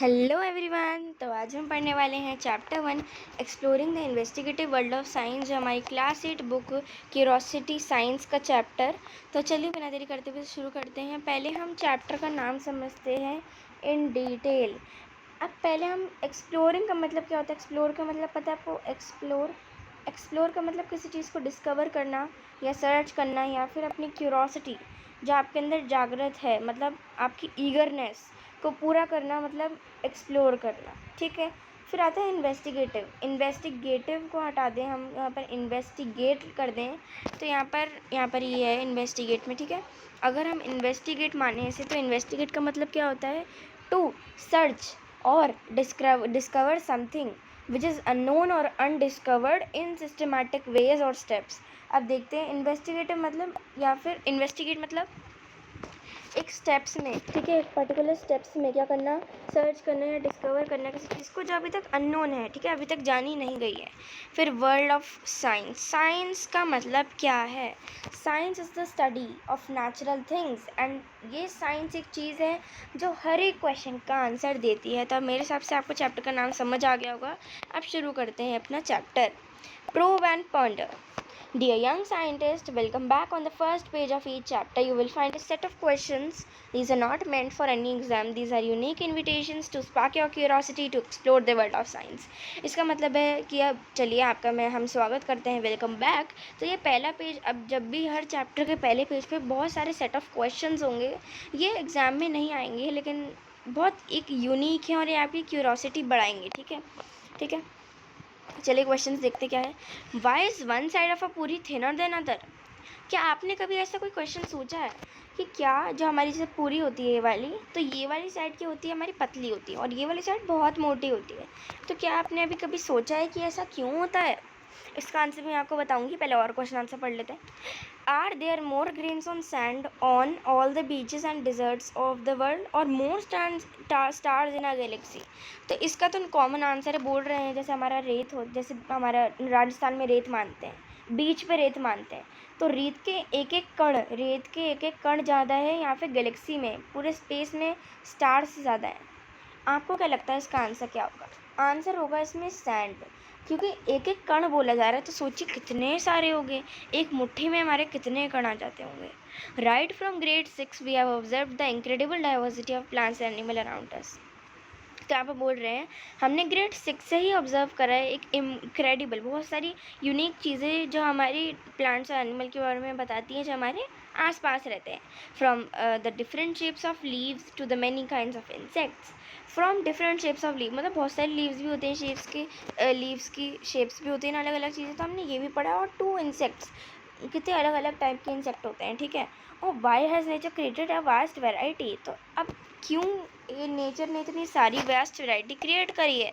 Hello everyone. तो आज हम पढ़ने वाले हैं chapter 1 exploring the investigative world of science, जो हमारी क्लास 8 बुक क्यूरोसिटी साइंस का चैप्टर। तो चलिए बिना देरी करते हुए शुरू करते हैं। पहले हम चैप्टर का नाम समझते हैं इन डिटेल। अब पहले हम एक्सप्लोरिंग का मतलब क्या होता है। एक्सप्लोर का मतलब पता है आपको? एक्सप्लोर का मतलब किसी चीज़ को डिस्कवर करना या सर्च करना, या फिर अपनी क्यूरोसिटी जो आपके अंदर जागृत है, मतलब आपकी ईगरनेस को पूरा करना, मतलब एक्सप्लोर करना। ठीक है। फिर आता है इन्वेस्टिगेटिव को हटा दें, हम यहाँ पर इन्वेस्टिगेट कर दें। तो यहाँ पर ये है इन्वेस्टिगेट में। ठीक है। अगर हम इन्वेस्टिगेट माने इसे, तो इन्वेस्टिगेट का मतलब क्या होता है? टू सर्च और discover something which is unknown और अनडिस्कवर्ड इन सिस्टमैटिक वेज और स्टेप्स। अब देखते हैं इन्वेस्टिगेटिव मतलब, या फिर इन्वेस्टिगेट मतलब एक स्टेप्स में, ठीक है, एक पर्टिकुलर स्टेप्स में क्या करना? सर्च करना या डिस्कवर करना किसी चीज़ को जो अभी तक अननोन है, ठीक है, अभी तक जानी नहीं गई है। फिर वर्ल्ड ऑफ साइंस। साइंस का मतलब क्या है? Science is the study of natural things, and ये साइंस एक चीज़ है जो हर एक क्वेश्चन का आंसर देती है। तो अब मेरे हिसाब से आपको चैप्टर का नाम समझ आ गया होगा। अब शुरू करते हैं अपना chapter. Probe and ponder. Dear young scientist, welcome back. On the first page of each chapter, you will find a set of questions. These are not meant for any exam. These are unique invitations to spark your curiosity to explore the world of science. इसका मतलब है कि अब चलिए हम स्वागत करते हैं, वेलकम बैक। तो ये पहला पेज, अब जब भी हर चैप्टर के पहले पेज पे बहुत सारे सेट ऑफ क्वेश्चंस होंगे, ये एग्ज़ाम में नहीं आएंगे, लेकिन बहुत एक यूनिक है और ये आपकी क्यूरोसिटी बढ़ाएंगे। ठीक है। ठीक है। चलिए क्वेश्चन देखते क्या है। Why is one side of a puri thinner then other? क्या आपने कभी ऐसा कोई क्वेश्चन सोचा है कि क्या जो हमारी जैसे पूरी होती है ये वाली, तो ये वाली साइड की होती है हमारी पतली होती है और ये वाली साइड बहुत मोटी होती है? तो क्या आपने अभी कभी सोचा है कि ऐसा क्यों होता है? इसका आंसर मैं आपको बताऊंगी। पहले और क्वेश्चन आंसर पढ़ लेते हैं। Are there more grains on sand on all the beaches and deserts of the world or more stars in a Galaxy? तो इसका तो कॉमन आंसर है, बोल रहे हैं जैसे हमारा रेत हो, जैसे हमारा राजस्थान में रेत मानते हैं, बीच पे रेत मानते हैं, तो रेत के एक एक कण ज़्यादा है यहाँ पे गैलेक्सी में, पूरे स्पेस में स्टार्स ज़्यादा हैं। आपको क्या लगता है इसका आंसर क्या होगा? आंसर होगा इसमें सैंड, क्योंकि एक एक कण बोला जा रहा है, तो सोचिए कितने सारे हो गए, एक मुट्ठी में हमारे कितने कण आ जाते होंगे। Right from grade 6 we have observed the incredible diversity of plants and animal around us. तो आप बोल रहे हैं हमने ग्रेड 6 से ही ऑब्जर्व करा है एक इनक्रेडिबल, बहुत सारी यूनिक चीज़ें जो हमारी प्लांट्स और एनिमल के बारे में बताती हैं, जो हमारे आसपास रहते हैं। From the different shapes of leaves to the many kinds of insects. From different shapes of leave मतलब बहुत सारे लीव्स भी होते हैं, लीव्स की शेप्स भी होती हैं, अलग अलग चीज़ें, तो हमने ये भी पढ़ा। और टू इंसेक्ट्स, कितने अलग अलग टाइप के इंसेक्ट होते हैं। ठीक है। और why has nature created a vast variety? तो अब क्यों ये नेचर ने इतनी सारी वेस्ट वैरायटी क्रिएट करी है?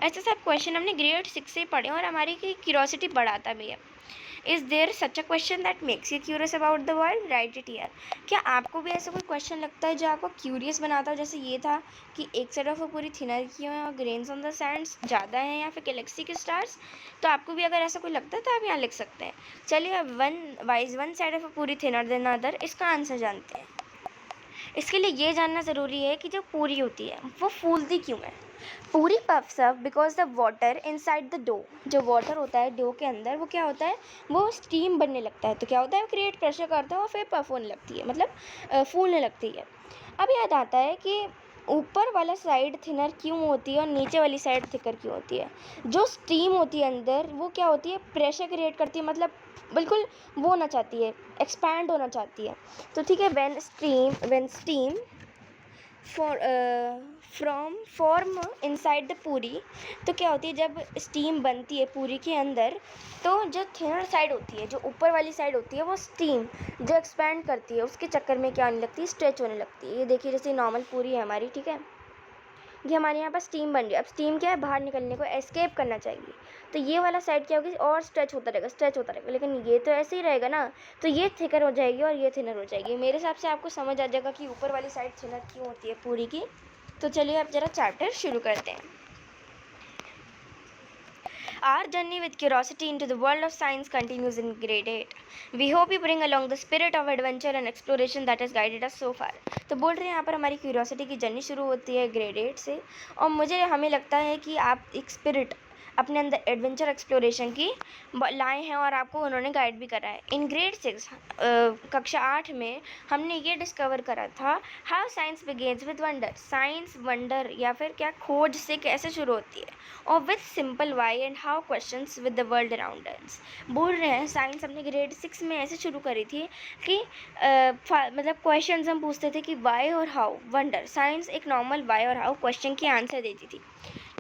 ऐसे सब क्वेश्चन हमने ग्रेड 6 से पढ़े और हमारी क्यूरोसिटी बढ़ाता भी है। Is there such a question that makes you curious about the world? Write it here. क्या आपको भी ऐसा कोई क्वेश्चन लगता है जो आपको क्यूरियस बनाता है? जैसे ये था कि एक साइड ऑफ पूरी थिनर की है और ग्रेन्स ऑन द सैंड्स ज़्यादा हैं, या फिर गैलेक्सी के स्टार्स? तो आपको भी अगर ऐसा कोई लगता है तो आप यहाँ लिख सकते हैं। चलिए अब वन साइड ऑफ पूरी थिनर देन अदर, इसका आंसर जानते हैं। इसके लिए ये जानना ज़रूरी है कि जो पूरी होती है वो फूलती क्यों है। Puri puffs up because the water inside the dough. जो वाटर होता है डो के अंदर, वो क्या होता है? वो स्टीम बनने लगता है। तो क्या होता है? वो क्रिएट प्रेशर करता है और फिर पफ होने लगती है, मतलब फूलने लगती है। अब याद आता है कि ऊपर वाला साइड थिनर क्यों होती है और नीचे वाली साइड थिकर क्यों होती है। जो स्टीम होती है अंदर, वो क्या होती है? प्रेशर क्रिएट करती है, मतलब बिल्कुल वो होना चाहती है, एक्सपैंड होना चाहती है। तो ठीक है, when steam from form inside the पूरी, तो क्या होती है जब स्टीम बनती है पूरी के अंदर, तो जो थिनर साइड होती है, जो ऊपर वाली साइड होती है, वो स्टीम जो एक्सपैंड करती है उसके चक्कर में क्या होने लगती है? स्ट्रेच होने लगती है। ये देखिए जैसे नॉर्मल पूरी है हमारी, ठीक है, ये हमारे यहाँ पर स्टीम बन रही है। अब स्टीम क्या है? बाहर निकलने को, एस्केप करना चाहिए, तो ये वाला साइड क्या होगी? और स्ट्रेच होता रहेगा, लेकिन ये तो ऐसे ही रहेगा ना, तो ये थिकर हो जाएगी और ये थिनर हो जाएगी। मेरे हिसाब से आपको समझ आ जाएगा कि ऊपर वाली साइड थिनर क्यों होती है पूरी की। तो चलिए अब ज़रा चैप्टर शुरू करते हैं। Our journey with curiosity into the world of science continues in grade 8. We hope you bring along the spirit of adventure and exploration that has guided us so far. तो बोल रहे हैं यहाँ पर हमारी क्यूरियोसिटी की जर्नी शुरू होती है ग्रेड 8 से, और हमें लगता है कि आप एक स्पिरिट अपने अंदर एडवेंचर एक्सप्लोरेशन की लाए हैं और आपको उन्होंने गाइड भी करा है। इन ग्रेड 6 कक्षा 8 में हमने ये डिस्कवर करा था how science begins with wonder. Science wonder या फिर क्या खोज से कैसे शुरू होती है, और with simple why and how questions with the world around us. बोल रहे हैं साइंस हमने ग्रेड 6 में ऐसे शुरू करी थी कि मतलब क्वेश्चंस हम पूछते थे कि वाई और हाउ। वंडर साइंस एक नॉर्मल वाई और हाउ क्वेश्चन की आंसर देती थी,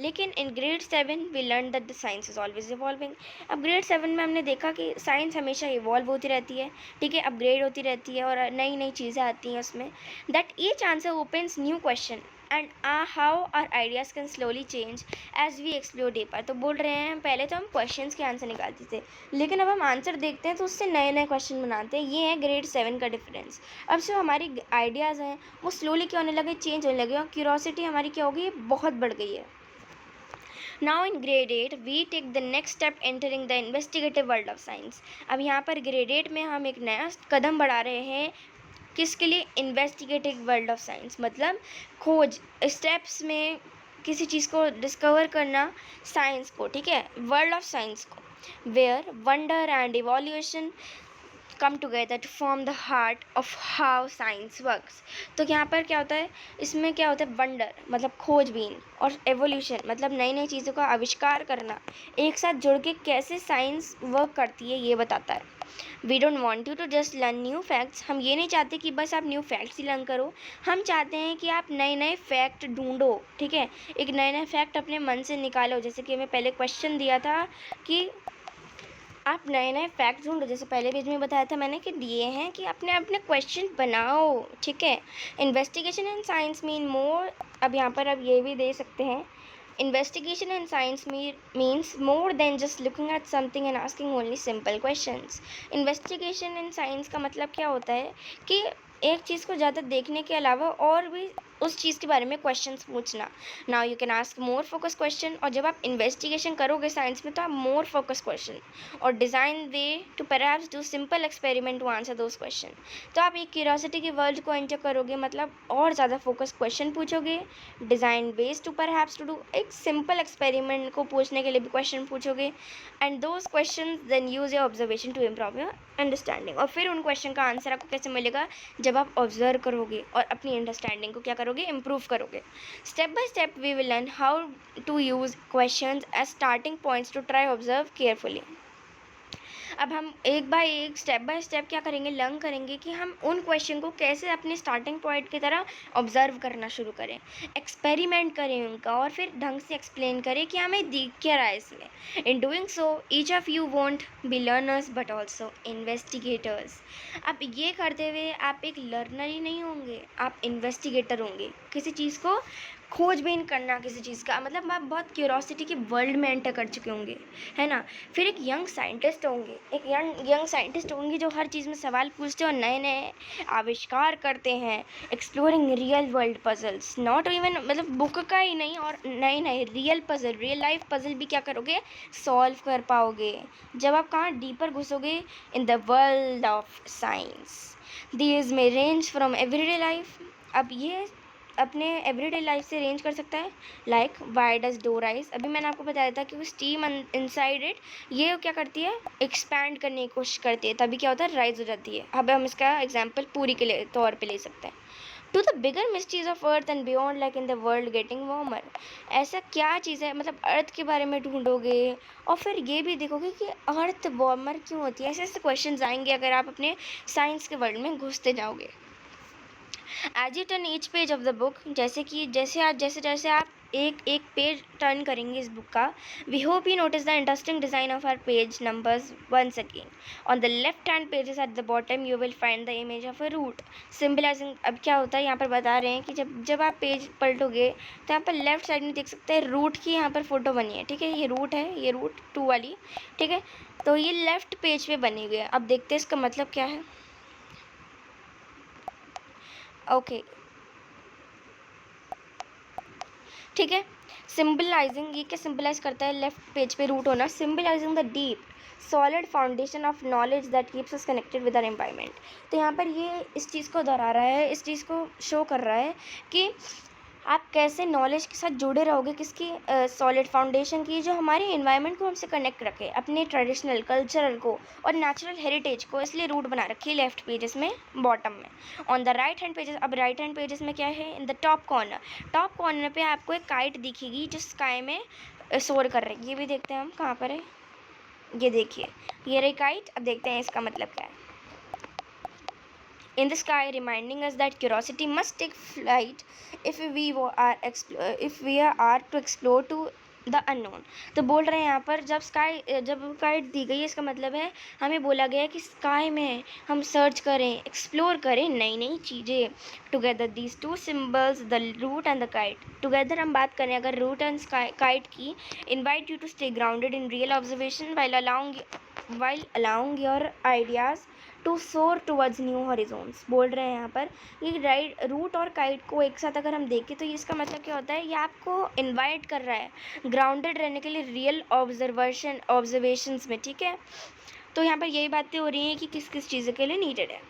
लेकिन in grade 7 we learn that the science is always evolving. अब ग्रेड 7 में हमने देखा कि साइंस हमेशा इवॉल्व होती रहती है, ठीक है, अपग्रेड होती रहती है और नई नई चीज़ें आती हैं उसमें। That each answer opens new question and how our ideas can slowly change as we explore deeper. तो बोल रहे हैं पहले तो हम क्वेश्चंस के आंसर निकालते थे, लेकिन अब हम आंसर देखते हैं तो उससे नए नए क्वेश्चन बनाते हैं। ये है ग्रेड 7 का डिफरेंस। अब जो हमारी आइडियाज़ हैं वो स्लोली क्या होने लगे, चेंज होने लगे, और क्यूरोसिटी हमारी क्या हो गई, बहुत बढ़ गई है। Now in grade 8 we take the next step entering the investigative world of science. अब यहाँ पर grade 8 में हम एक नया कदम बढ़ा रहे हैं, किसके लिए, इन्वेस्टिगेटिव वर्ल्ड ऑफ साइंस, मतलब खोज स्टेप्स में किसी चीज़ को डिस्कवर करना, साइंस को, ठीक है, वर्ल्ड ऑफ साइंस को, where wonder and evolution come together to form the heart of how science works. तो यहाँ पर क्या होता है, इसमें क्या होता है, वंडर मतलब खोजबीन, और एवोल्यूशन मतलब नई नई चीज़ों का आविष्कार करना, एक साथ जुड़ के कैसे साइंस वर्क करती है ये बताता है। We don't want you to just learn new facts. हम ये नहीं चाहते कि बस आप न्यू फैक्ट्स ही लर्न करो, हम चाहते हैं कि आप नए नए फैक्ट ढूंढो, ठीक है, एक नए नए फैक्ट अपने मन से निकालो। जैसे कि हमें पहले क्वेश्चन दिया था कि आप नए नए फैक्ट ढूंढो, जैसे पहले पेज में बताया था मैंने कि दिए हैं कि अपने अपने क्वेश्चन बनाओ, ठीक है। इन्वेस्टिगेशन इन साइंस मीन मोर, अब यहाँ पर अब ये भी दे सकते हैं, investigation in science means more than just looking at something and asking only simple questions. Investigation in science का मतलब क्या होता है कि एक चीज़ को ज़्यादा देखने के अलावा और भी उस चीज़ के बारे में क्वेश्चंस पूछना। Now you can ask more focus question, और जब आप इन्वेस्टिगेशन करोगे साइंस में तो आप मोर फोकस क्वेश्चन और design way to perhaps do simple experiment to answer those question. तो आप एक क्यूरियोसिटी के वर्ल्ड को एंटर करोगे, मतलब और ज़्यादा फोकस क्वेश्चन पूछोगे, design based to perhaps to do, एक सिंपल एक्सपेरिमेंट को पूछने के लिए भी क्वेश्चन पूछोगे, and those question then use your observation to improve your understanding. और फिर उन क्वेश्चन का आंसर आपको कैसे मिलेगा, जब आप ऑब्जर्व करोगे और अपनी अंडरस्टैंडिंग को क्या करोगे, इम्प्रूव करोगे। Step by step we will learn how to use questions as starting points to try observe carefully. अब हम एक बाय स्टेप क्या करेंगे, लर्न करेंगे कि हम उन क्वेश्चन को कैसे अपने स्टार्टिंग पॉइंट की तरह ऑब्जर्व करना शुरू करें, एक्सपेरिमेंट करें उनका, और फिर ढंग से एक्सप्लेन करें कि हमें दिख क्या रहा है इसमें। In doing so each of you won't be learners but also investigators. अब ये करते हुए आप एक लर्नर ही नहीं होंगे, आप इन्वेस्टिगेटर होंगे। किसी चीज़ को खोजबीन करना, किसी चीज़ का मतलब आप बहुत क्यूरोसिटी के वर्ल्ड में एंटर कर चुके होंगे, है ना। फिर एक यंग साइंटिस्ट होंगे, एक यंग साइंटिस्ट होंगे जो हर चीज़ में सवाल पूछते हैं और नए नए आविष्कार करते हैं, exploring real world puzzles, not even मतलब बुक का ही नहीं, और नए नए real puzzle, real life puzzle भी क्या करोगे, सॉल्व कर पाओगे जब आप कहाँ डीपर घुसोगे in the world of science. These में रेंज फ्रॉम एवरीडे लाइफ। अब ये अपने एवरीडे लाइफ से रेंज कर सकता है, like why does dough rise. अभी मैंने आपको बताया था कि वो स्टीम इनसाइड इट ये क्या करती है, एक्सपैंड करने की कोशिश करती है, तभी क्या होता है, राइज हो जाती है। अब हम इसका एग्जाम्पल पूरी के लिए तौर पे ले सकते हैं। To the bigger mysteries of earth and beyond like in the world getting warmer. ऐसा क्या चीज़ है, मतलब अर्थ के बारे में ढूंढोगे और फिर ये भी देखोगे कि अर्थ वार्मर क्यों होती है। ऐसे ऐसे क्वेश्चन आएंगे अगर आप अपने साइंस के वर्ल्ड में घुसते जाओगे। As you turn each page of the book, जैसे जैसे आप एक एक पेज टर्न करेंगे इस बुक का, we hope you notice the interesting design of our page numbers once again. On the left hand pages at the bottom you will find the image of a root symbolising. अब क्या होता है, यहाँ पर बता रहे हैं कि जब आप पेज पलटोगे तो यहाँ पर लेफ्ट साइड में देख सकते हैं रूट की यहाँ पर फोटो बनी है, ठीक है, ये रूट है, ये रूट 2 वाली, ठीक है। तो ये लेफ्ट पेज पे बनी हुई है। अब देखते हैं इसका मतलब क्या है। ओके ठीक है। सिंबलाइजिंग, ये क्या सिंबलाइज करता है लेफ्ट पेज पे रूट होना, symbolising the deep solid foundation of knowledge that keeps us connected with our environment. तो यहाँ पर ये इस चीज़ को दोहरा रहा है, इस चीज़ को शो कर रहा है कि आप कैसे नॉलेज के साथ जुड़े रहोगे, किसकी सॉलिड फाउंडेशन की, जो हमारे एनवायरनमेंट को हमसे कनेक्ट रखे, अपने ट्रेडिशनल कल्चरल को और नेचुरल हेरिटेज को, इसलिए रूट बना रखी है लेफ्ट पेजेस में बॉटम में। On the right hand pages, अब राइट हैंड पेजेस में क्या है, इन द टॉप कॉर्नर पे आपको एक काइट दिखेगी जो स्काई में सोर कर रही है। ये भी देखते हैं हम कहाँ पर है, ये देखिए ये रही काइट। अब देखते हैं इसका मतलब क्या है। In the sky, reminding us that curiosity must take flight if we are to explore to the unknown। तो बोल रहे हैं यहाँ पर जब काइट दी गई है, इसका मतलब है हमें बोला गया कि स्काई में हम सर्च करें, एक्सप्लोर करें नई नई चीज़ें। Together these two symbols, the root and the kite, together हम बात करें अगर रूट एंड काइट की, invite you to stay grounded in real observation while allowing your ideas to soar towards new horizons. बोल रहे हैं यहाँ पर ये रूट और काइट को एक साथ अगर हम देखें तो इसका मतलब क्या होता है, ये आपको इनवाइट कर रहा है ग्राउंडेड रहने के लिए रियल ऑब्जर्वेशंस में। ठीक है, तो यहाँ पर यही बातें हो रही हैं कि किस किस चीज़ों के लिए नीडेड है।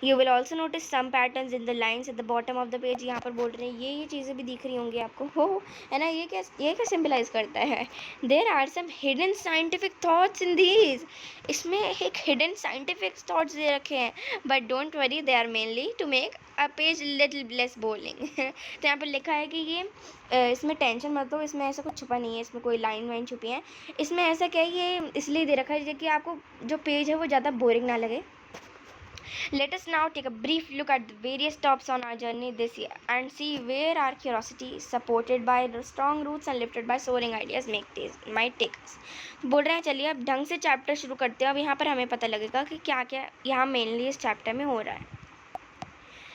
You will also notice some patterns in the lines at the bottom of the page. यहाँ पर बोल रहे हैं ये चीज़ें भी दिख रही होंगी आपको, हो है ना। ये क्या सिम्बलाइज करता है, there are some hidden scientific thoughts in these. इसमें एक हिडन साइंटिफिक थॉट्स दे रखे हैं, but don't worry, they are mainly to make a page little less boring. तो यहाँ पर लिखा है कि ये इसमें टेंशन मत हो, इसमें ऐसा कुछ छुपा नहीं है, इसमें कोई लाइन वाइन छुपी है। इसमें ऐसा क्या है, ये इसलिए दे रखा है कि आपको जो पेज है वो ज़्यादा बोरिंग ना लगे। Let us now take a brief look at the various stops on our journey this year and see where our curiosity, supported by the strong roots and lifted by soaring ideas, might take us। बोल रहे हैं चलिए अब ढंग से chapter शुरू करते हैं। अब यहाँ पर हमें पता लगेगा कि क्या क्या यहाँ मेनली इस चैप्टर में हो रहा है।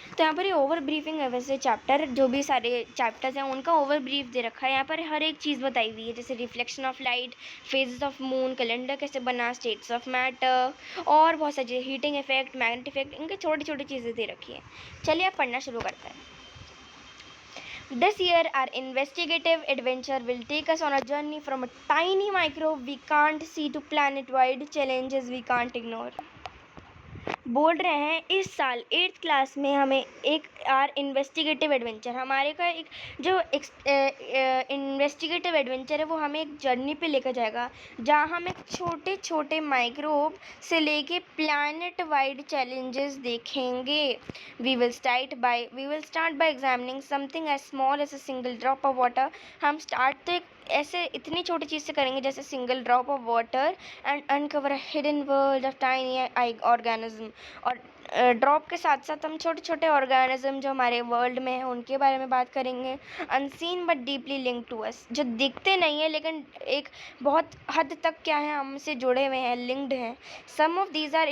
तो यहाँ पर ये ओवर ब्रीफिंग है, वैसे चैप्टर जो भी सारे चैप्टर्स हैं उनका ओवर ब्रीफ दे रखा है। यहाँ पर हर एक चीज़ बताई हुई है, जैसे reflection of light, phases of moon, calendar कैसे बना, स्टेट्स ऑफ मैटर और बहुत सारी चीज़ें, हीटिंग इफेक्ट, मैग्नेट इफेक्ट, इनके छोटी छोटी चीज़ें दे रखी हैं। चलिए अब पढ़ना शुरू करते हैं। This year, our investigative adventure will take us on a journey from a tiny microbe we can't see to planet-wide challenges we can't ignore। बोल रहे हैं इस साल 8th क्लास में हमें एक इन्वेस्टिगेटिव एडवेंचर, हमारे का एक जो इन्वेस्टिगेटिव एडवेंचर है वो हमें एक जर्नी पे लेकर जाएगा, जहाँ हम एक छोटे छोटे माइक्रोब से लेके प्लैनेट वाइड चैलेंजेस देखेंगे। We will start by examining something as small as a single drop of water. हम स्टार्ट तो ऐसे इतनी छोटी चीज़ से करेंगे जैसे single drop of water, and uncover a hidden world of tiny organism. और ड्रॉप के साथ साथ हम छोटे छोटे ऑर्गेनिज्म जो हमारे वर्ल्ड में हैं उनके बारे में बात करेंगे। Unseen but deeply link to us, जो दिखते नहीं है लेकिन एक बहुत हद तक क्या है हमसे जुड़े हुए हैं, लिंक्ड हैं। Some of these are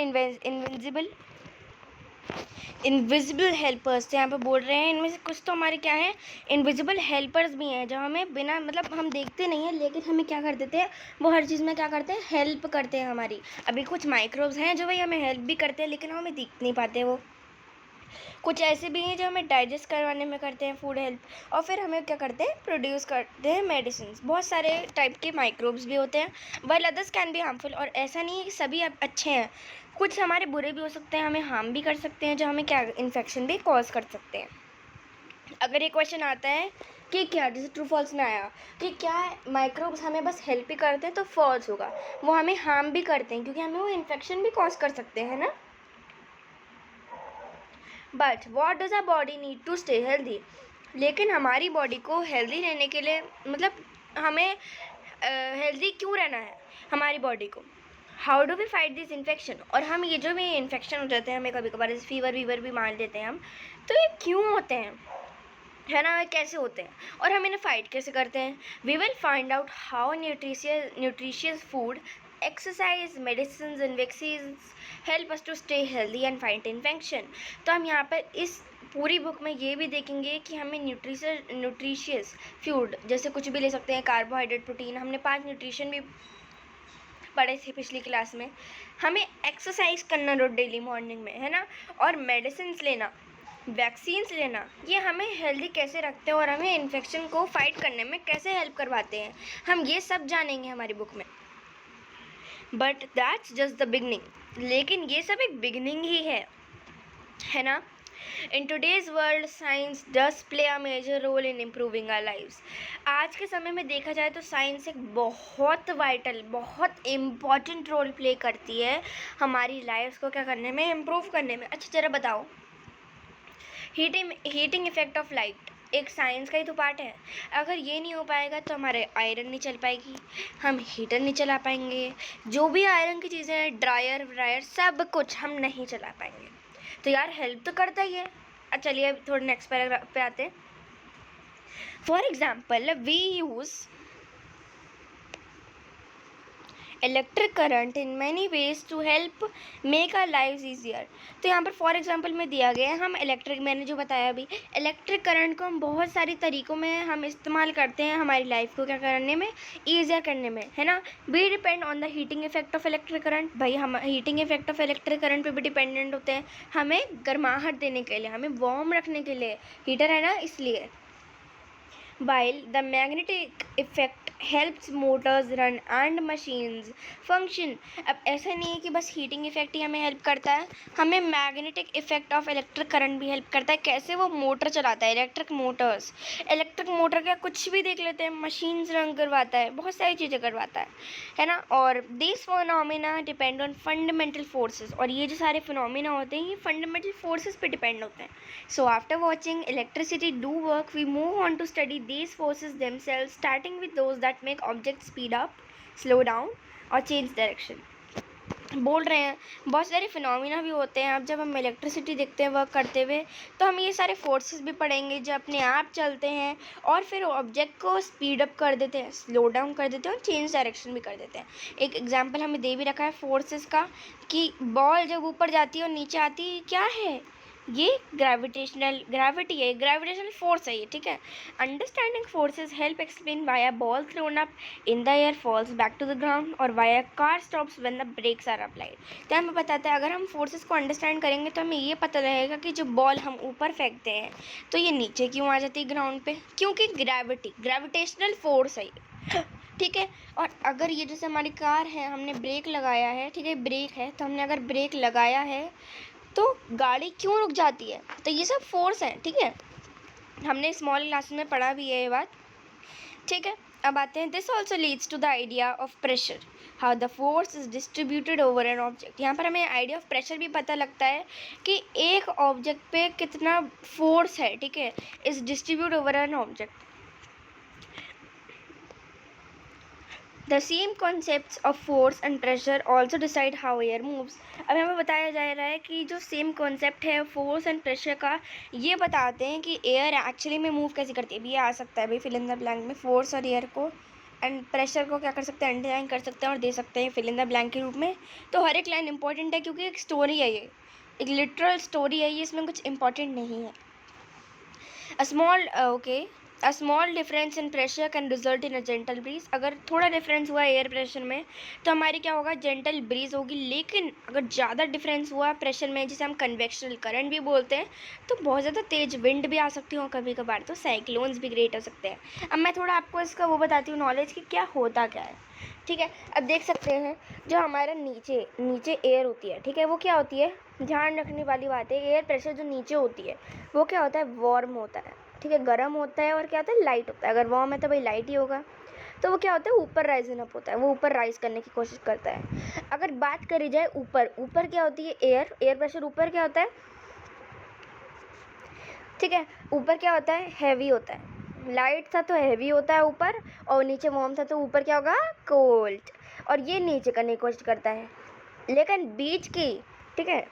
invisible helpers. यहाँ पे बोल रहे हैं इनमें से कुछ तो हमारे क्या है, इनविजिबल हेल्पर्स भी हैं, जो हमें बिना मतलब हम देखते नहीं हैं लेकिन हमें क्या कर देते हैं, वो हर चीज़ में क्या करते हैं, हेल्प करते हैं हमारी। अभी कुछ माइक्रोब्स हैं जो भाई हमें हेल्प भी करते हैं लेकिन हमें दिख नहीं पाते। वो कुछ ऐसे भी हैं जो हमें डाइजेस्ट करवाने में करते हैं फूड हेल्प, और फिर हमें क्या करते हैं, प्रोड्यूस करते हैं मेडिसिन। बहुत सारे टाइप के माइक्रोब्स भी होते हैं, while others can be harmful. और ऐसा नहीं है कि सभी अच्छे हैं, कुछ हमारे बुरे भी हो सकते हैं, हमें हार्म भी कर सकते हैं, जो हमें क्या इन्फेक्शन भी कॉज कर सकते हैं। अगर ये क्वेश्चन आता है कि क्या, जैसे ट्रू फॉल्स में आया कि क्या माइक्रोब्स हमें बस हेल्प ही करते हैं, तो फॉल्स होगा, वो हमें हार्म भी करते हैं क्योंकि हमें वो इन्फेक्शन भी कॉज कर सकते हैं ना। But what does our body need to stay healthy. लेकिन हमारी बॉडी को हेल्दी रहने के लिए मतलब हमें हेल्दी क्यों रहना है हमारी बॉडी को। How do we fight this infection. और हम ये जो भी इन्फेक्शन हो जाते हैं हमें कभी कभार, जैसे फीवर भी मान लेते हैं हम, तो ये क्यों होते हैं, है ना, कैसे होते हैं और हम इन्हें फाइट कैसे करते हैं। We will find out how nutritious food, exercise, medicine and vaccines help us to stay healthy and fight infection. तो हम यहाँ पर इस पूरी बुक में ये भी देखेंगे कि हमें न्यूट्रिशियस फूड जैसे कुछ भी ले सकते हैं, कार्बोहाइड्रेट, प्रोटीन, हमने 5 न्यूट्रिशन भी पढ़े थे पिछली क्लास में। हमें एक्सरसाइज करना रोज डेली मॉर्निंग में, है ना, और मेडिसिन लेना वैक्सीन्स लेना ये हमें हेल्दी कैसे रखते हैं और हमें इन्फेक्शन को फाइट करने में कैसे हेल्प करवाते हैं, हम ये सब जानेंगे हमारी बुक में। But that's just the beginning, लेकिन ये सब एक बिगनिंग ही है ना। In today's world science does play a major role in improving our lives. आज के समय में देखा जाए तो साइंस एक बहुत वाइटल, बहुत इम्पॉर्टेंट रोल प्ले करती है हमारी लाइफ्स को क्या करने में, इम्प्रूव करने में। अच्छा जरा बताओ, हीटिंग इफेक्ट ऑफ लाइट एक साइंस का ही तो पार्ट है। अगर ये नहीं हो पाएगा तो हमारे आयरन नहीं चल पाएगी, हम हीटर नहीं चला पाएंगे, जो भी आयरन की चीज़ें हैं, ड्रायर व्रायर सब कुछ हम नहीं चला पाएंगे। तो यार हेल्प तो करता ही है। अच्छा चलिए अब थोड़ा नेक्स्ट पैराग्राफ पे आते हैं। For example we use electric current in many ways to help make our lives easier. तो यहाँ पर फॉर एग्जांपल में दिया गया है, हम इलेक्ट्रिक, मैंने जो बताया अभी, इलेक्ट्रिक करंट को हम बहुत सारी तरीक़ों में हम इस्तेमाल करते हैं हमारी लाइफ को क्या करने में, ईजियर करने में, है ना। We depend on the heating effect of electric current. भाई हम heating effect of electric current पे भी डिपेंडेंट होते हैं, हमें गर्माहट देने के लिए, हमें वार्म रखने के लिए हीटर है ना, इसलिए। While the magnetic effect helps motors run and machines function। अब ऐसा नहीं है कि बस हीटिंग इफेक्ट ही हमें हेल्प करता है, हमें magnetic effect of electric current भी हेल्प करता है। कैसे? वो मोटर चलाता है, इलेक्ट्रिक मोटर का कुछ भी देख लेते हैं, मशीन्स रन करवाता है, बहुत सारी चीज़ें करवाता है ना। और this phenomena depend on fundamental forces, और ये जो सारे फिनोमिना होते हैं ये फंडामेंटल फोर्सेस पे डिपेंड होते हैं। So after watching electricity do work we move on to study these forces themselves, starting with those that make objects speed up, slow down और change direction। बोल रहे हैं बहुत सारे फिनोमिना भी होते हैं। अब जब हम इलेक्ट्रिसिटी देखते हैं वर्क करते हुए तो हम ये सारे फोर्सेस भी पढ़ेंगे जो अपने आप चलते हैं और फिर ऑब्जेक्ट को स्पीड अप कर देते हैं, स्लो डाउन कर देते हैं और चेंज डायरेक्शन भी कर देते हैं। एक एग्जांपल हमें दे भी रखा है फोर्सेस का कि बॉल जब ऊपर जाती है और नीचे आती है, क्या है ये? ग्रेविटेशनल फोर्स है ये, ठीक है। Understanding forces help explain why a ball thrown up in the air falls back to the ground और why a car stops when the brakes are applied. तो हमें बताता है अगर हम फोर्सेस को अंडरस्टैंड करेंगे तो हमें ये पता रहेगा कि जो बॉल हम ऊपर फेंकते हैं तो ये नीचे क्यों आ जाती है ग्राउंड पे, क्योंकि ग्रेविटेशनल फोर्स है ये, ठीक है। और अगर ये जैसे हमारी कार है, हमने ब्रेक लगाया है, ठीक है, ब्रेक है तो हमने अगर ब्रेक लगाया है तो गाड़ी क्यों रुक जाती है, तो ये सब फोर्स है, ठीक है। हमने स्मॉल क्लास में पढ़ा भी है ये बात, ठीक है। अब आते हैं, this also leads to the idea of pressure, how the force is distributed over an object. यहाँ पर हमें आइडिया ऑफ प्रेशर भी पता लगता है कि एक ऑब्जेक्ट पे कितना फोर्स है, ठीक है, is distribute over an object. The same concepts of force and pressure also decide how air moves। अब हमें बताया जा रहा है कि जो सेम कॉन्सेप्ट है फोर्स एंड प्रेशर का, ये बताते हैं कि एयर एक्चुअली में मूव कैसे करती है। अभी ये आ सकता है भाई फिल इन द ब्लैंक में, फोर्स और एयर को एंड प्रेशर को क्या कर सकते हैं, अंडरलाइन कर सकते हैं और दे सकते हैं फिल इन द ब्लैंक के रूप में। तो हर एक लाइन इंपॉर्टेंट है क्योंकि एक स्टोरी है, ये एक लिटरल स्टोरी है, ये इसमें कुछ इंपॉर्टेंट नहीं है। A small difference in pressure can result in a gentle breeze। अगर थोड़ा डिफरेंस हुआ एयर प्रेशर में तो हमारी क्या होगा, जेंटल ब्रीज होगी। लेकिन अगर ज़्यादा डिफरेंस हुआ प्रेशर में, जिसे हम कन्वेक्शनल करंट भी बोलते हैं, तो बहुत ज़्यादा तेज़ विंड भी आ सकती हो, कभी कभार तो साइक्लोन्स भी क्रिएट हो सकते हैं। अब मैं थोड़ा आपको इसका वो बताती हूँ नॉलेज कि क्या होता क्या है, ठीक है। अब देख सकते हैं जो हमारा नीचे एयर होती है, ठीक है, वो क्या होती है, ध्यान रखने वाली बात है, एयर प्रेशर जो नीचे होती है वो क्या होता है, वार्म होता है, ठीक है, गर्म होता है। और क्या होता है, लाइट होता है। अगर वार्म है तो भाई लाइट ही होगा। तो वो क्या होता है, ऊपर राइजन अप होता है, वो ऊपर राइज करने की कोशिश करता है। अगर बात करी जाए ऊपर क्या होती है, एयर प्रेशर ऊपर क्या होता है, ठीक है, ऊपर क्या होता है, हैवी होता है। लाइट था तो हैवी होता है ऊपर, और नीचे वार्म था तो ऊपर क्या होगा, कोल्ड। और ये नीचे करने की कोशिश करता है। लेकिन बीच की, ठीक है,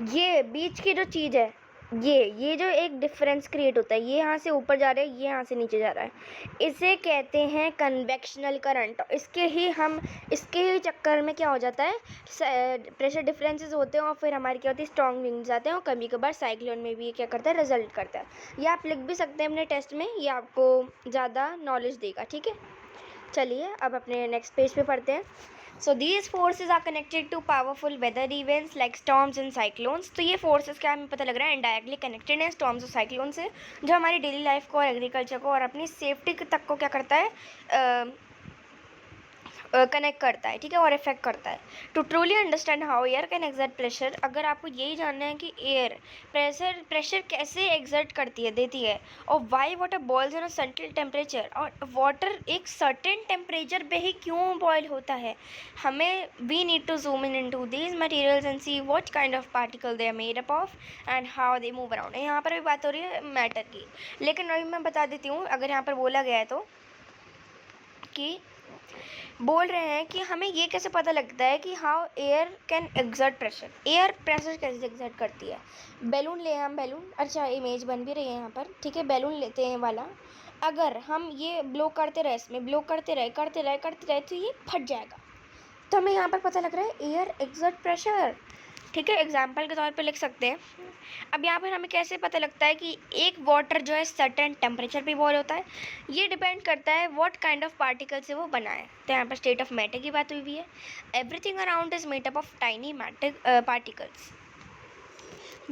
ये बीच की जो चीज़ है, ये जो एक डिफरेंस क्रिएट होता है, ये यहाँ से ऊपर जा रहा है, ये यहाँ से नीचे जा रहा है, इसे कहते हैं कन्वेक्शनल करंट। इसके ही चक्कर में क्या हो जाता है, प्रेशर डिफरेंसेस होते हैं और फिर हमारी क्या होती है, स्ट्रॉन्ग विंड्स आते हैं और कभी कभार साइक्लोन में भी ये क्या करता है, रिजल्ट करता है। ये आप लिख भी सकते हैं अपने टेस्ट में, ये आपको ज़्यादा नॉलेज देगा, ठीक है। चलिए अब अपने नेक्स्ट पेज पे पढ़ते हैं। So these forces are connected to powerful weather events like storms and cyclones. तो ये फोर्सेस क्या हमें पता लग रहा है इनडायरेक्टली कनेक्टेड है स्टॉर्म्स और साइक्लोन से, जो हमारी डेली लाइफ को और एग्रीकल्चर को और अपनी सेफ्टी तक को क्या करता है, कनेक्ट करता है, ठीक है, और इफेक्ट करता है। To truly understand how air can exert pressure, अगर आपको यही जानना है कि एयर प्रेशर कैसे एक्सर्ट करती है, देती है, और why water boils on a certain temperature, और वाटर एक सर्टेन टेम्परेचर पे ही क्यों बॉयल होता है, हमें we need to zoom in into these materials and see what kind of particle they are made up of and how they move around. यहाँ पर भी बात हो रही है मैटर की, लेकिन अभी मैं बता देती हूँ, अगर यहाँ पर बोला गया है तो कि बोल रहे हैं कि हमें ये कैसे पता लगता है कि how air can exert pressure, air pressure कैसे एक्सर्ट करती है। बैलून ले, हम बैलून, अच्छा इमेज बन भी रही है यहाँ पर, ठीक है, बैलून लेते हैं वाला, अगर हम ये ब्लो करते रहे, इसमें ब्लो करते रहे तो ये फट जाएगा। तो हमें यहाँ पर पता लग रहा है एयर एक्सर्ट प्रेशर, ठीक है, एग्जाम्पल के तौर पे लिख सकते हैं। अब यहाँ पर हमें कैसे पता लगता है कि एक वाटर जो है सर्टेन टेम्परेचर पे बॉयल होता है, ये डिपेंड करता है व्हाट काइंड ऑफ पार्टिकल से वो बना है। तो यहाँ पर स्टेट ऑफ मैटर की बात हुई है। Everything around is made up of tiny matter particles,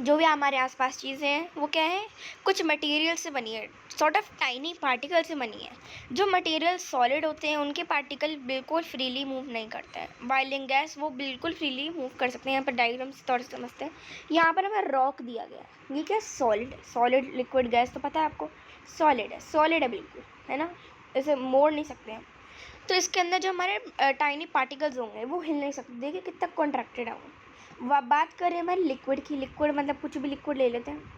जो भी हमारे आसपास चीज़ें हैं वो क्या है, कुछ मटेरियल से बनी है, सॉर्ट ऑफ टाइनी पार्टिकल से बनी है। जो मटेरियल सॉलिड होते हैं उनके पार्टिकल बिल्कुल फ्रीली मूव नहीं करते हैं, वाइल इन गैस वो बिल्कुल फ्रीली मूव कर सकते हैं। यहाँ पर डायग्राम से तौर से समझते हैं। यहाँ पर हमें रॉक दिया गया है, ये क्या सॉलिड लिक्विड गैस तो पता है आपको, सॉलिड है बिल्कुल, है ना, इसे मोड़ नहीं सकते हम। तो इसके अंदर जो हमारे टाइनी पार्टिकल्स होंगे वो हिल नहीं सकते, देखिए कितना कॉन्ट्रैक्टेड है वो। बात करें हमारे लिक्विड की, लिक्विड मतलब कुछ भी लिक्विड ले लेते हैं,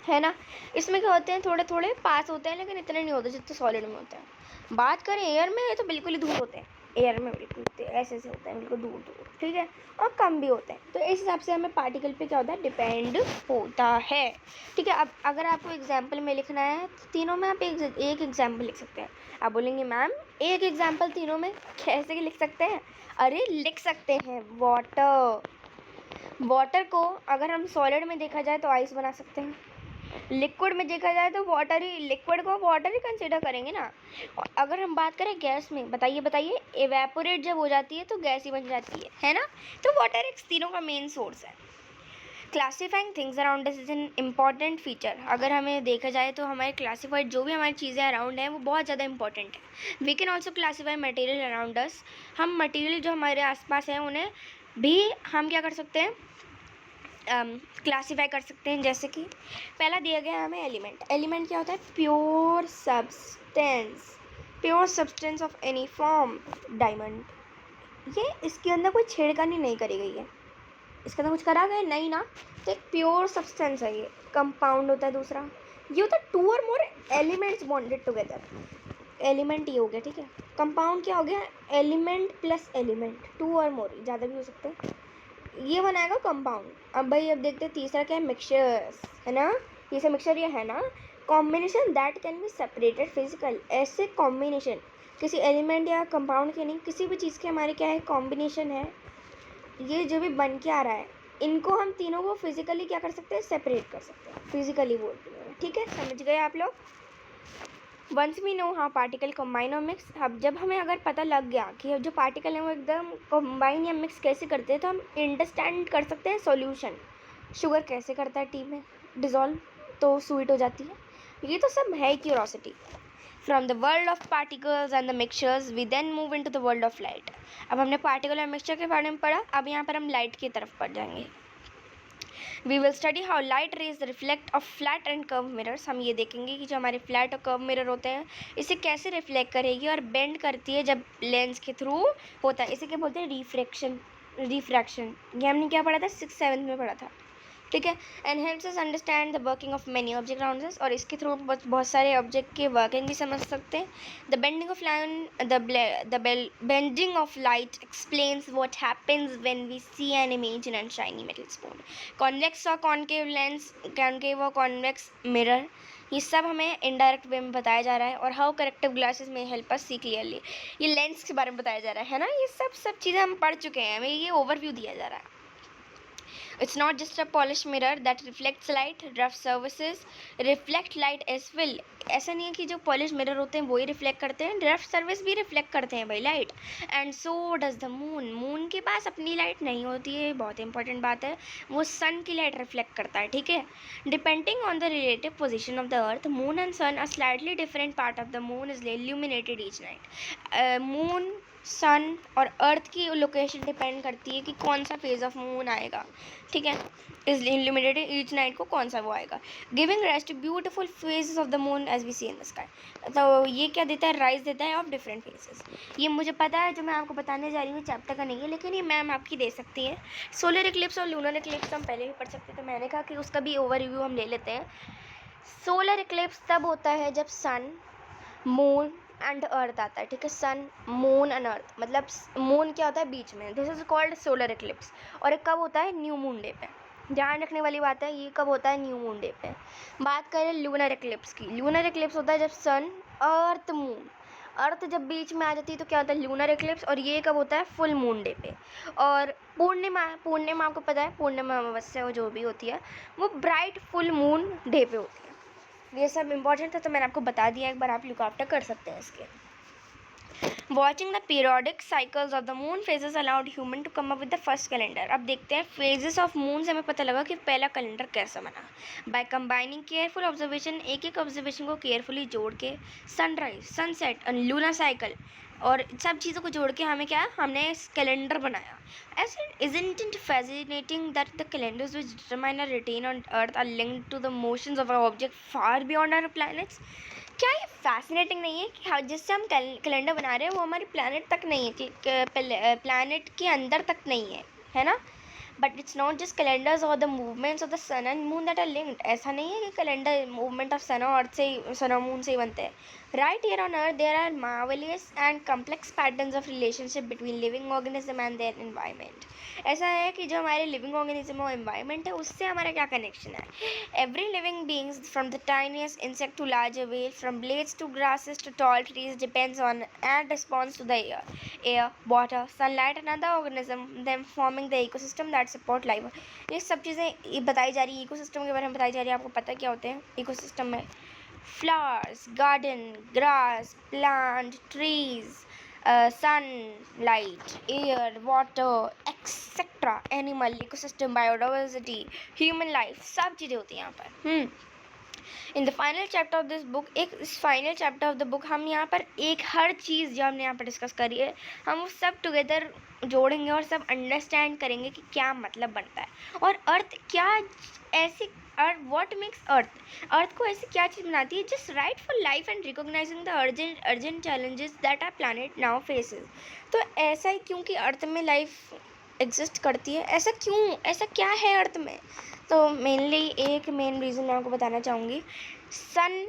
है ना, इसमें क्या होते हैं, थोड़े थोड़े पास होते हैं लेकिन इतने नहीं होते जितने सॉलिड में होते हैं। बात करें एयर में तो बिल्कुल ही दूर होते हैं, एयर में बिल्कुल ऐसे होते हैं, बिल्कुल दूर दूर, ठीक है, और कम भी होते हैं। तो इस हिसाब से हमें पार्टिकल पे क्या होता है, डिपेंड होता है, ठीक है। अब अगर आपको एग्जाम्पल में लिखना है तो तीनों में आप एक एग्जाम्पल लिख सकते हैं। आप बोलेंगे मैम एक एग्जाम्पल तीनों में कैसे लिख सकते हैं, अरे लिख सकते हैं। वाटर को अगर हम सॉलिड में देखा जाए तो आइस बना सकते हैं, लिक्विड में देखा जाए तो लिक्विड को वाटर ही कंसिडर करेंगे ना। और अगर हम बात करें गैस में, बताइए एवेपोरेट जब हो जाती है तो गैस ही बन जाती है ना। तो वाटर एक तीनों का मेन सोर्स है। Classifying things around us is an important feature, अगर हमें देखा जाए तो हमारे क्लासीफाइड जो भी हमारी चीज़ें अराउंड हैं वो बहुत ज़्यादा इंपॉर्टेंट है। We can also classify material around us, हम मटेरियल जो हमारे आसपास हैं उन्हें भी हम क्या कर सकते हैं, क्लासीफाई कर सकते हैं। जैसे कि पहला दिया गया है हमें एलिमेंट क्या होता है, pure substance of any form, diamond, ये इसके अंदर कोई छेड़खानी नहीं करी गई है, इसके अंदर कुछ करा गया नहीं ना, तो एक प्योर सब्सटेंस है ये। कंपाउंड होता है दूसरा, ये होता है टू और more elements bonded together, element ये हो गया, ठीक है। कंपाउंड क्या हो गया, एलिमेंट प्लस एलिमेंट, टू और मोर, ज़्यादा भी हो सकते हैं, ये बनाएगा कंपाउंड। अब भाई अब देखते हैं तीसरा क्या है, मिक्सचर्स, है ना, ये सब मिक्सचर ये है ना। Combination that can be separated physical, ऐसे कॉम्बिनेशन किसी एलिमेंट या कंपाउंड के नहीं, किसी भी चीज़ के हमारे क्या है, कॉम्बिनेशन है, ये जो भी बन के आ रहा है, इनको हम तीनों को फिजिकली क्या कर सकते हैं, सेपरेट कर सकते हैं, फिजिकली बोल रही हूँ, ठीक है, समझ गए आप लोग। Once we know how particle combine और मिक्स, अब जब हमें अगर पता लग गया कि जो पार्टिकल हैं वो एकदम कंबाइन या मिक्स कैसे करते हैं, तो हम अंडरस्टैंड कर सकते हैं सॉल्यूशन, शुगर कैसे करता है टी में डिज़ोल्व, तो स्वीट हो जाती है। ये तो सब है curiosity. From the world of particles and the mixtures we then move into the world of light. अब हमने पार्टिकल और मिक्सचर के बारे में पढ़ा, अब यहाँ पर हम लाइट की तरफ पढ़ जाएंगे। We will study how light rays reflect off flat and curve mirrors, हम ये देखेंगे कि जो हमारे फ्लैट और कर्व मिरर होते हैं इसे कैसे रिफ्लेक्ट करेगी और बेंड करती है जब लेंस के थ्रू होता है, इसे क्या बोलते हैं, रिफ्रैक्शन। ये हमने क्या पढ़ा था, 6th-7th में पढ़ा था, ठीक है। And helps us understand the working of many object around us, और इसके थ्रू बहुत सारे ऑब्जेक्ट की वर्किंग भी समझ सकते हैं। The bending of bending of light explains what happens when we see an image in an shiny metal spoon. Convex और कॉन्केव लेंस, कॉन्केव और कॉन्वेक्स मिरर, ये सब हमें इनडायरेक्ट वे में बताया जा रहा है। और हाउ करेक्टिव ग्लासेस में हेल्प अस सी क्लियरली, ये लेंस के बारे में बताया जा रहा है ना, ये सब चीज़ें हम पढ़ चुके हैं, हमें ये ओवरव्यू दिया जा रहा है। It's not just a polished mirror that reflects light. Rough surfaces reflect light as well. ऐसा नहीं है कि जो पॉलिश मिरर होते हैं वही रिफ्लेक्ट करते हैं, रफ सर्विस भी रिफ्लेक्ट करते हैं भाई light. And so does the moon. Moon के पास अपनी लाइट नहीं होती है, बहुत इंपॉर्टेंट बात है. वो सन की लाइट रिफ्लेक्ट करता है, ठीक है. Depending on the relative position of the earth, moon and sun a slightly different part of the moon is illuminated each night. Moon, sun और अर्थ की लोकेशन डिपेंड करती है कि कौन सा फेज ऑफ मून आएगा, ठीक है. इज इल्यूमिनेटेड ईच नाइट को कौन सा वो आएगा, giving rise to beautiful phases of the moon as we see in the sky. तो ये क्या देता है, राइज देता है ऑफ डिफरेंट फेजेस. ये मुझे पता है, जो मैं आपको बताने जा रही हूँ चैप्टर का नहीं है, लेकिन ये मैम आपकी दे सकती है. सोलर इक्लिप्स और लूनर इक्लिप्स तो हम पहले भी पढ़ सकते थे, मैंने कहा कि उसका भी ओवर रिव्यू हम ले लेते हैं. सोलर इक्लिप्स तब होता है जब सन, मून एंड अर्थ आता है, ठीक है. सन, मून एंड अर्थ, मतलब मून क्या होता है बीच में, this is called solar Eclipse. और एक कब होता है, न्यू मून डे पे. ध्यान रखने वाली बात है, ये कब होता है, न्यू मून डे पे. बात करें लूनर इक्लिप्स की. लूनर इक्लिप्स होता है जब सन, अर्थ, मून, अर्थ जब बीच में आ जाती है तो क्या होता है, लूनर इक्लिप्स. और ये कब होता है, फुल मून डे पे. और पूर्णिमा, पूर्णिमा आपको पता है, पूर्णिमा अमावस्या जो भी होती है वो ब्राइट फुल मून डे पे होती है. ये सब इंपॉर्टेंट था तो मैंने आपको बता दिया, एक बार आप लुक आफ्टर कर सकते हैं इसके. Watching the periodic cycles of the moon phases allowed human to come up with the first calendar. अब देखते हैं फेजेस ऑफ मून से हमें पता लगा कि पहला कैलेंडर कैसा बना. बाय कंबाइनिंग केयरफुल ऑब्जर्वेशन, एक एक ऑब्जर्वेशन को केयरफुली जोड़ के, सनराइज, सनसेट और लूनर साइकिल और सब चीज़ों को जोड़ के हमें क्या, हमने कैलेंडर बनाया. Isn't it fascinating that the calendars which determine our routine on Earth are linked to the motions of our object far beyond our planets? क्या ये फैसिनेटिंग नहीं है कि जिससे हम कैलेंडर बना रहे हैं वो हमारे प्लानट तक नहीं है, प्लानट के अंदर तक नहीं है ना. But it's not just calendars और the movements of the sun and moon that are linked. ऐसा नहीं है कि कैलेंडर मूवमेंट ऑफ सन और अर्थ से ही, सन और मून से ही बनते हैं. Right here on earth there are marvellous and complex patterns of relationship between living organism and their environment. ऐसा है कि जो हमारे लिविंग ऑर्गेनिज्म और एनवायरनमेंट है उससे हमारा क्या कनेक्शन है. Every living beings from the tiniest insect to larger whale, from blades to grasses to tall trees depends on and response to the air, water, sunlight and other organism, them forming the ecosystem that support life. ये सब चीज़ें बताई जा रही है, ecosystem के बारे में बताई जा रही है. आपको पता क्या होते हैं इकोसिस्टम में, flowers, garden, grass, plant, trees, sunlight, air, water, etc. Animal, ecosystem, biodiversity, human life, सब चीज़ें होती हैं यहाँ पर. In the final chapter of this book, एक इस final chapter of the book हम यहाँ पर एक हर चीज़ जो हमने यहाँ पर डिस्कस करी है हम वो सब टुगेदर जोड़ेंगे और सब अंडरस्टैंड करेंगे कि क्या मतलब बनता है और अर्थ क्या ऐसी, और व्हाट मेक्स अर्थ को ऐसी क्या चीज़ बनाती है just right for life and recognising the urgent challenges that are planet now faces. तो ऐसा ही क्योंकि अर्थ में लाइफ एग्जिस्ट करती है, ऐसा क्यों, ऐसा क्या है अर्थ में. तो मेनली एक मेन रीज़न मैं आपको बताना चाहूँगी, सन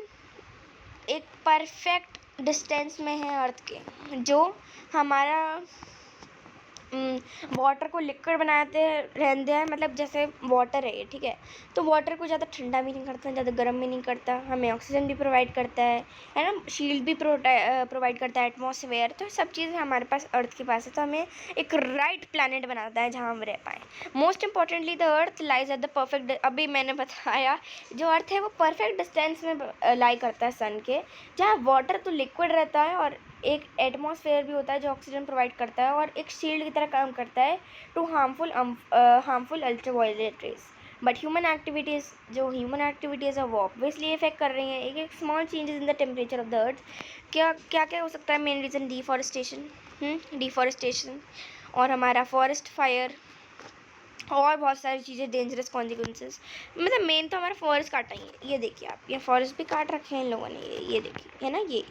एक परफेक्ट डिस्टेंस में है अर्थ के, जो हमारा वाटर को लिक्विड बनाते रहते हैं. मतलब जैसे वाटर है ये, ठीक है, तो वाटर को ज़्यादा ठंडा भी नहीं करता, ज़्यादा गर्म भी नहीं करता, हमें ऑक्सीजन भी प्रोवाइड करता है ना, शील्ड भी प्रोवाइड करता है, एटमॉस्फेयर. तो सब चीज़ें हमारे पास अर्थ के पास है, तो हमें एक राइट प्लानट बनाता है जहाँ हम रह पाएँ. Most importantly the earth lies at the perfect, अभी मैंने बताया जो अर्थ है वो परफेक्ट डिस्टेंस में लाई करता है सन के, जहाँ वाटर तो लिक्विड रहता है और एक एटमॉस्फेयर भी होता है जो ऑक्सीजन प्रोवाइड करता है और एक शील्ड की तरह काम करता है to harmful ultraviolet rays. But human activities है वो ऑब्वियसली इफेक्ट कर रही हैं. एक small changes in the temperature of the earth. क्या हो सकता है मेन रीज़न, डिफॉरेस्टेशन और हमारा फॉरेस्ट फायर और बहुत सारी चीज़ें, डेंजरस कॉन्सिक्वेंसेस. मतलब मेन तो हमारा फॉरेस्ट काटा ही है. ये देखिए आप, ये फॉरेस्ट भी काट रखे हैं इन लोगों ने, ये देखिए है ना, ये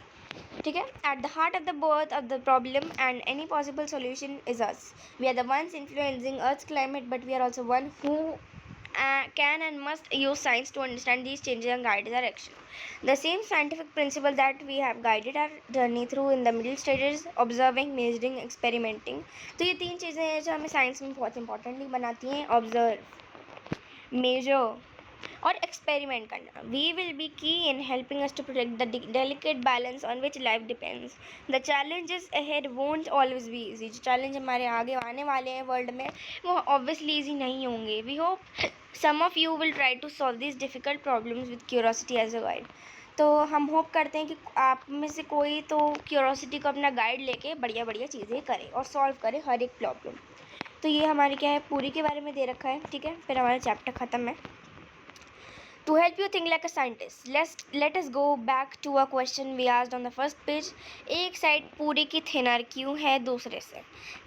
ठीक है. At the heart of the birth of the problem and any possible solution is us. We are the ones influencing earth's climate, but we are also one who can and must use science to understand these changes and guide our action. The same scientific principle that we have guided our journey through in the middle stages, observing, measuring, experimenting. तो ये तीन चीज़ें हैं जो हमें science में बहुत importantly बनाती हैं. ऑब्जर्व, मेजर और एक्सपेरिमेंट करना। We will be key in helping us to protect the delicate balance on which life depends. The challenges ahead won't always be easy. जो चैलेंज हमारे आगे आने वाले हैं वर्ल्ड में वो ऑब्वियसली ईजी नहीं होंगे। We hope some of you will try to solve this difficult problems with curiosity as a guide. तो हम होप करते हैं कि आप में से कोई तो क्यूरोसिटी को अपना गाइड लेके बढ़िया बढ़िया चीज़ें करे और सॉल्व करे हर एक प्रॉब्लम। तो ये हमारी क्या है, पूरी के बारे में दे रखा है, ठीक है। फिर हमारा चैप्टर ख़त्म है। To help you think like a scientist, let us go back to a question we asked on the first page. एक साइड पूरी की थिनर क्यों है दूसरे से?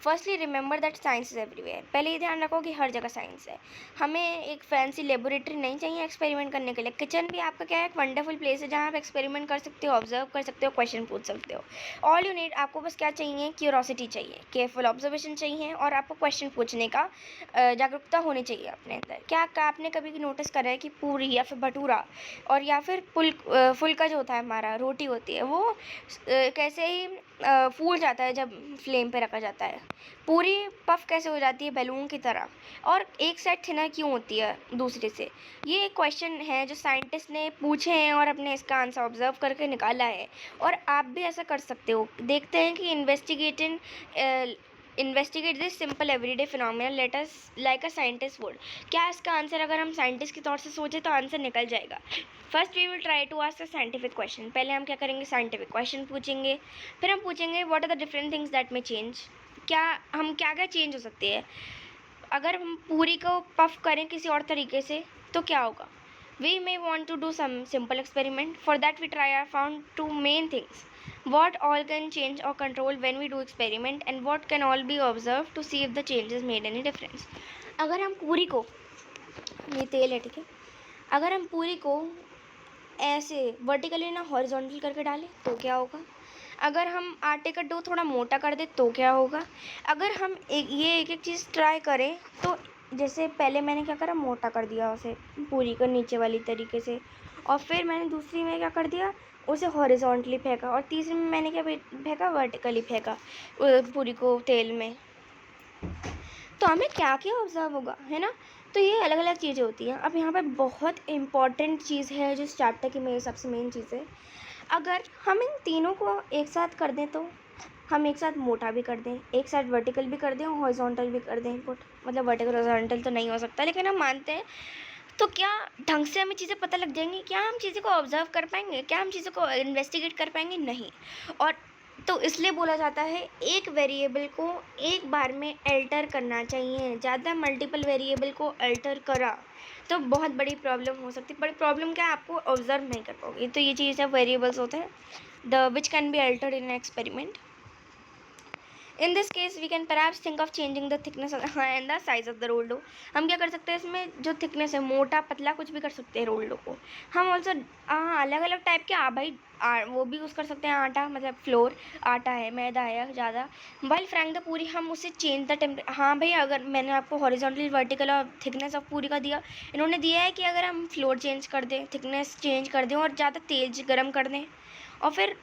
Firstly remember that science is everywhere. पहले ये ध्यान रखो कि हर जगह साइंस है। हमें एक फैंसी लेबोरेटरी नहीं चाहिए एक्सपेरिमेंट करने के लिए। किचन भी आपका क्या है, एक वंडरफुल प्लेस है जहाँ आप एक्सपेरिमेंट कर सकते हो, ऑब्जर्व कर सकते हो, क्वेश्चन पूछ सकते हो। ऑल यू नीड, आपको बस क्या चाहिए, क्यूरोसिटी चाहिए, केयरफुल ऑब्जर्वेशन चाहिए और आपको क्वेश्चन पूछने का जागरूकता होनी चाहिए अपने अंदर। क्या आपने कभी नोटिस करा है कि पूरी या फिर भटूरा और या फिर फुल्का जो होता है, हमारा रोटी होती है, वो कैसे ही फूल जाता है जब फ्लेम पे रखा जाता है। पूरी पफ कैसे हो जाती है बैलून की तरह, और एक साइड थिनर क्यों होती है दूसरे से? ये एक क्वेश्चन है जो साइंटिस्ट ने पूछे हैं और अपने इसका आंसर ऑब्जर्व करके निकाला है। और आप भी ऐसा कर सकते हो। देखते हैं कि investigate this simple everyday phenomena let us like a scientist would. क्या इसका आंसर अगर हम साइंटिस्ट के तौर से सोचे तो आंसर निकल जाएगा। First we will try to ask a scientific question. पहले हम क्या करेंगे, साइंटिफिक क्वेश्चन पूछेंगे। फिर हम पूछेंगे what are the different things that may change. क्या क्या चेंज हो सकती है अगर हम पूरी को पफ करें किसी और तरीके से, तो क्या होगा। We may want to do some simple experiment. For that we try our found two main things. What all can change or control when we do experiment, and what can all be observed to see if the changes made any difference. अगर हम पूरी को, ये तेल है ठीक है, अगर हम पूरी को ऐसे वर्टिकली ना हॉरिजॉन्टल करके डालें तो क्या होगा। अगर हम आटे का डो थोड़ा मोटा कर दें तो क्या होगा। अगर हम एक एक चीज़ ट्राई करें तो जैसे पहले मैंने क्या करा, मोटा कर दिया उसे पूरी को नीचे वाली तरीके से, और फिर मैंने दूसरी में क्या कर दिया, उसे हॉरिजॉन्टली फेंका, और तीसरी में मैंने क्या फेंका, वर्टिकली फेंका पूरी को तेल में। तो हमें क्या क्या ऑब्जर्व होगा, है ना। तो ये अलग अलग चीज़ें होती हैं। अब यहाँ पर बहुत इम्पॉर्टेंट चीज़ है जो इस चैप्टर की मेरी सबसे मेन चीज़ है। अगर हम इन तीनों को एक साथ कर दें तो हम एक साथ मोटा भी कर दें, एक साथ वर्टिकल भी कर दें और हॉरिजॉन्टल भी कर दें। मतलब वर्टिकल हॉरिजॉन्टल तो नहीं हो सकता, लेकिन हम मानते हैं। तो क्या ढंग से हमें चीज़ें पता लग जाएंगी, क्या हम चीज़ों को ऑब्जर्व कर पाएंगे, क्या हम चीज़ों को इन्वेस्टिगेट कर पाएंगे, नहीं। और तो इसलिए बोला जाता है एक वेरिएबल को एक बार में अल्टर करना चाहिए। ज़्यादा मल्टीपल वेरिएबल को अल्टर करा तो बहुत बड़ी प्रॉब्लम हो सकती है। बड़ी प्रॉब्लम क्या है, आपको ऑब्जर्व नहीं कर पाओगे। तो ये चीज़ है, वेरिएबल्स होते हैं the which can be altered in experiment. In this case we can perhaps think of changing the thickness and the size of the roll dough. हम क्या कर सकते हैं, इसमें जो थिकनेस है, मोटा पतला कुछ भी कर सकते हैं रोल डो को हम। ऑल्सो अलग अलग टाइप के वो भी यूज़ कर सकते हैं। आटा मतलब फ्लोर, आटा है, मैदा है ज़्यादा। वाइल फ्राइंग द पूरी हम उसे चेंज द टेम्परेचर। हाँ भाई, अगर मैंने आपको हॉरिजॉन्टल वर्टिकल और थिकनेस ऑफ पूरी का दिया, इन्होंने दिया है कि अगर हम फ्लोर चेंज कर दें, थिकनेस चेंज कर दें और ज़्यादा तेज गर्म कर दें, और फिर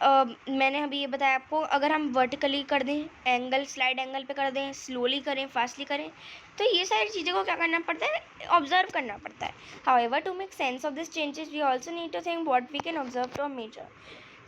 मैंने अभी ये बताया आपको, अगर हम वर्टिकली कर दें, एंगल स्लाइड एंगल पे कर दें, स्लोली करें, फास्टली करें, तो ये सारी चीज़ों को क्या करना पड़ता है, ऑब्जर्व करना पड़ता है। However to make sense of this changes we also need to think what we can observe to measure.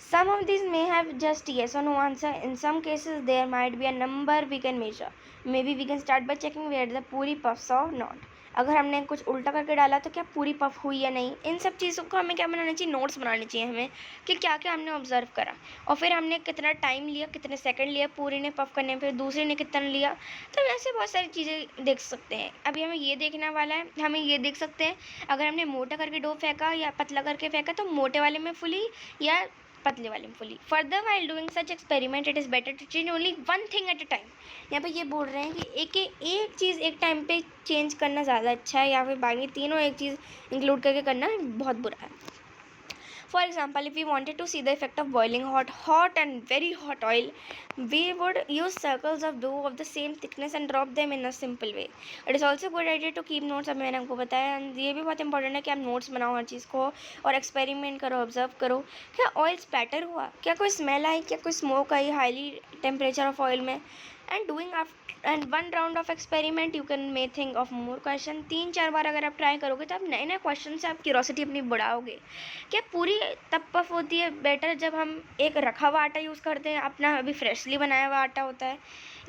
Some of these may have just yes or no answer. In some cases there might be a number we can measure. Maybe we can start by checking whether the पूरी puffs or not. अगर हमने कुछ उल्टा करके डाला तो क्या पूरी पफ हुई या नहीं। इन सब चीज़ों को हमें क्या बनाना चाहिए, नोट्स बनाने चाहिए हमें कि क्या क्या हमने ऑब्जर्व करा, और फिर हमने कितना टाइम लिया, कितने सेकंड लिया पूरी ने पफ करने पे, दूसरे ने कितना लिया। तो ऐसे बहुत सारी चीज़ें देख सकते हैं। अभी हमें ये देखना वाला है, हमें ये देख सकते हैं अगर हमने मोटा करके डो फेंका या पतला करके फेंका तो मोटे वाले में फुली या पतले वाले में fully. Further while doing such experiment it is better to change only one thing at a time. यहाँ पे ये बोल रहे हैं कि एक चीज़ एक टाइम पे चेंज करना ज़्यादा अच्छा है, या फिर बाकी तीनों एक चीज़ इंक्लूड करके करना बहुत बुरा है। For example, if we wanted to see the effect of boiling hot and very hot oil, we would use circles of dough of the same thickness and drop them in a simple way. It is also a good idea to keep notes. अब मैंने आपको बताया, ये भी बहुत important है कि आप नोट्स बनाओ हर चीज़ को और एक्सपेरिमेंट करो, ऑब्जर्व करो। क्या ऑयल स्पैटर हुआ, क्या कोई स्मेल आई, क्या कोई स्मोक आई हाईली टेम्परेचर ऑफ ऑयल में, and and 1 round of experiment you can may think of more question. 3-4 बार अगर आप ट्राई करोगे तो आप नए नए क्वेश्चन से आप क्यूरोसिटी अपनी बढ़ाओगे। क्या पूरी तब पफ होती है बेटर जब हम एक रखा हुआ आटा यूज़ करते हैं, अपना अभी फ्रेशली बनाया हुआ आटा होता है,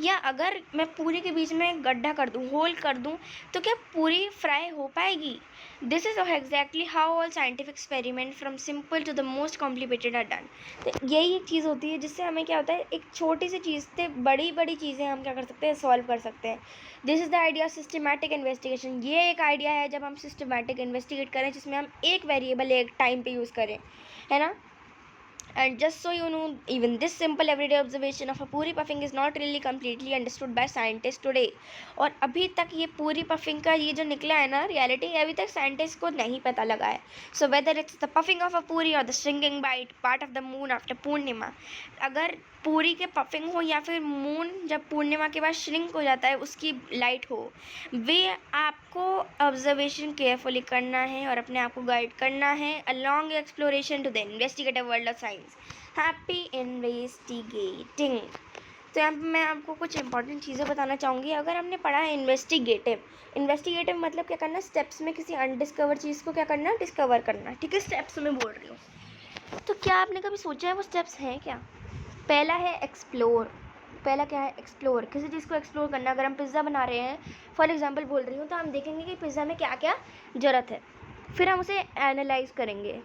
या अगर मैं पूरी के बीच में गड्ढा कर दूँ, होल कर दूँ, तो क्या पूरी फ्राई हो पाएगी? This is exactly how all scientific experiment from simple to the most complicated are done. तो यही एक चीज़ होती है जिससे हमें क्या होता है, एक छोटी सी चीज़ से बड़ी बड़ी चीज़ें हम क्या कर सकते हैं, सॉल्व कर सकते हैं। This is the idea systematic investigation. ये एक आइडिया है जब हम सिस्टमैटिक इन्वेस्टिगेट करें, जिसमें हम एक वेरिएबल एक टाइम पे यूज़ करें, है ना। And just so you know, even this simple everyday observation of a पूरी puffing is not really completely understood by scientists today. और अभी तक ये पूरी puffing का ये जो निकला है ना रियलिटी, अभी तक साइंटिस्ट को नहीं पता लगा है. So whether it's the puffing of a पूरी or the shrinking bite part of the moon after पूर्णिमा, अगर पूरी के पफिंग हो या फिर मून जब पूर्णिमा के बाद श्रिंक हो जाता है उसकी लाइट हो, वे आपको ऑब्जर्वेशन केयरफुली करना है और अपने आप को गाइड करना है along exploration to the investigative world of science. Happy investigating. तो यहाँ पर मैं आपको कुछ इंपॉर्टेंट चीज़ें बताना चाहूँगी. अगर हमने पढ़ा है इन्वेस्टिगेटिव मतलब क्या करना, स्टेप्स में किसी अनडिस्कवर चीज़ को क्या करना, डिस्कवर करना. ठीक है, स्टेप्स में बोल रही हूँ. तो क्या आपने कभी सोचा है वो स्टेप्स हैं क्या? पहला है एक्सप्लोर. पहला क्या है? एक्सप्लोर. किसी चीज़ को एक्सप्लोर करना. अगर हम पिज़्ज़ा बना रहे हैं, फॉर एग्जांपल बोल रही हूँ, तो हम देखेंगे कि पिज़्ज़ा में क्या क्या ज़रूरत है. फिर हम उसे एनालाइज करेंगे.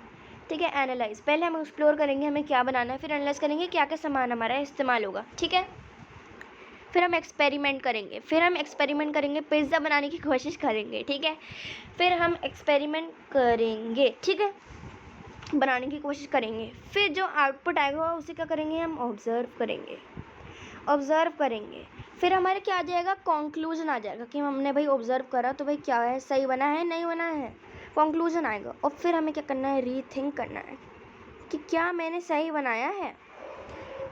ठीक है, एनालाइज. पहले हम एक्सप्लोर करेंगे हमें क्या बनाना है, फिर एनालाइज करेंगे क्या क्या सामान हमारा इस्तेमाल होगा. ठीक है, फिर हम एक्सपेरिमेंट करेंगे. पिज़्ज़ा बनाने की कोशिश करेंगे. ठीक है, फिर हम एक्सपेरिमेंट करेंगे. ठीक है, बनाने की कोशिश करेंगे. फिर जो आउटपुट आएगा उसे क्या करेंगे, हम ऑब्ज़र्व करेंगे. फिर हमारे क्या आ जाएगा, कंक्लूजन आ जाएगा कि हमने भाई ऑब्ज़र्व करा तो भाई क्या है, सही बना है नहीं बना है, कंक्लूजन आएगा. और फिर हमें क्या करना है, रीथिंक करना है कि क्या मैंने सही बनाया है,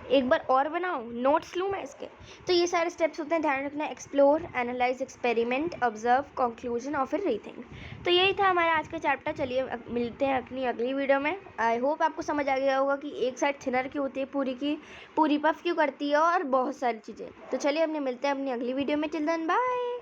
एक बार और बनाऊँ, नोट्स लूँ मैं इसके. तो ये सारे स्टेप्स होते हैं, ध्यान रखना. Explore, analyse, experiment, observe, conclusion और फिर रीथिंक. तो यही था हमारा आज का चैप्टर. चलिए मिलते हैं अपनी अगली वीडियो में. आई होप आपको समझ आ गया होगा कि एक साइड थिनर क्यों होती है पूरी की, पूरी पफ क्यों करती है और बहुत सारी चीज़ें. तो चलिए अपने मिलते हैं अपनी अगली वीडियो में. Till then bye.